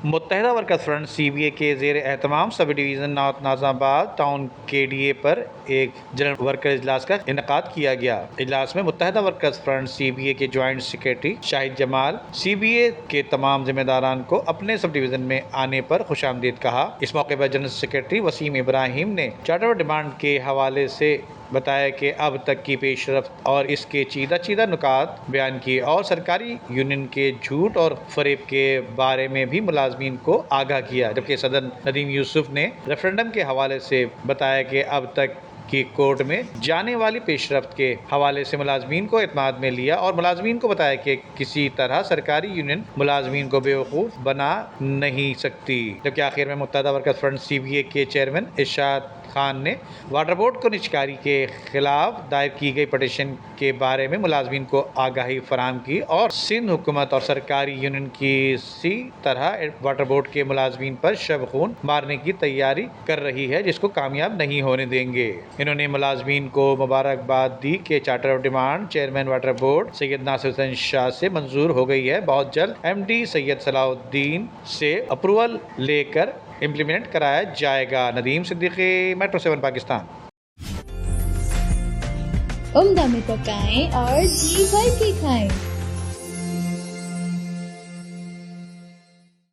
متحدہ workers front C B اے کے زیر اہتمام سب ڈویژن نارتھ ناظم آباد ٹاؤن کے ڈی اے پر ایک جنرل ورکر اجلاس کا انعقاد کیا گیا۔ اجلاس میں متحدہ ورکرز فرنٹ سی بی اے کے جوائنٹ سیکریٹری شاہد جمال سی بی اے کے تمام ذمہ داران کو اپنے سب ڈویژن میں آنے پر خوش آمدید کہا۔ اس موقع پر جنرل سیکریٹری وسیم ابراہیم نے چارٹر ڈیمانڈ کے حوالے سے بتایا کہ اب تک کی پیش رفت اور اس کے چیدہ نکات بیان کیے اور سرکاری یونین کے جھوٹ اور فریب کے بارے میں بھی ملازمین کو آگاہ کیا، جبکہ صدر ندیم یوسف نے ریفرنڈم کے حوالے سے بتایا کہ اب تک کی کورٹ میں جانے والی پیش رفت کے حوالے سے ملازمین کو اعتماد میں لیا اور ملازمین کو بتایا کہ کسی طرح سرکاری یونین ملازمین کو بیوقوف بنا نہیں سکتی، جبکہ آخر میں متحدہ ورکرز فرنٹ سی بی اے کے چیئرمین ارشاد خان نے واٹر بورڈ کو نجکاری کے خلاف دائر کی گئی پٹیشن کے بارے میں ملازمین کو آگاہی فراہم کی اور سندھ حکومت اور سرکاری یونین کسی طرح واٹر بورڈ کے ملازمین پر شب خون مارنے کی تیاری کر رہی ہے، جس کو کامیاب نہیں ہونے دیں گے۔ انہوں نے ملازمین کو مبارکباد دی کہ charter of demand chairman water board Syed Nasir Hussain Shah سے منظور ہو گئی ہے، بہت جلد ایم ڈی سید صلاح الدین سے اپروول لے کر امپلیمنٹ کرایا جائے گا۔ ندیم صدیقی، میٹرو 7 پاکستان۔ عمدہ میں پکائیں اور جی بھر کے کھائیں۔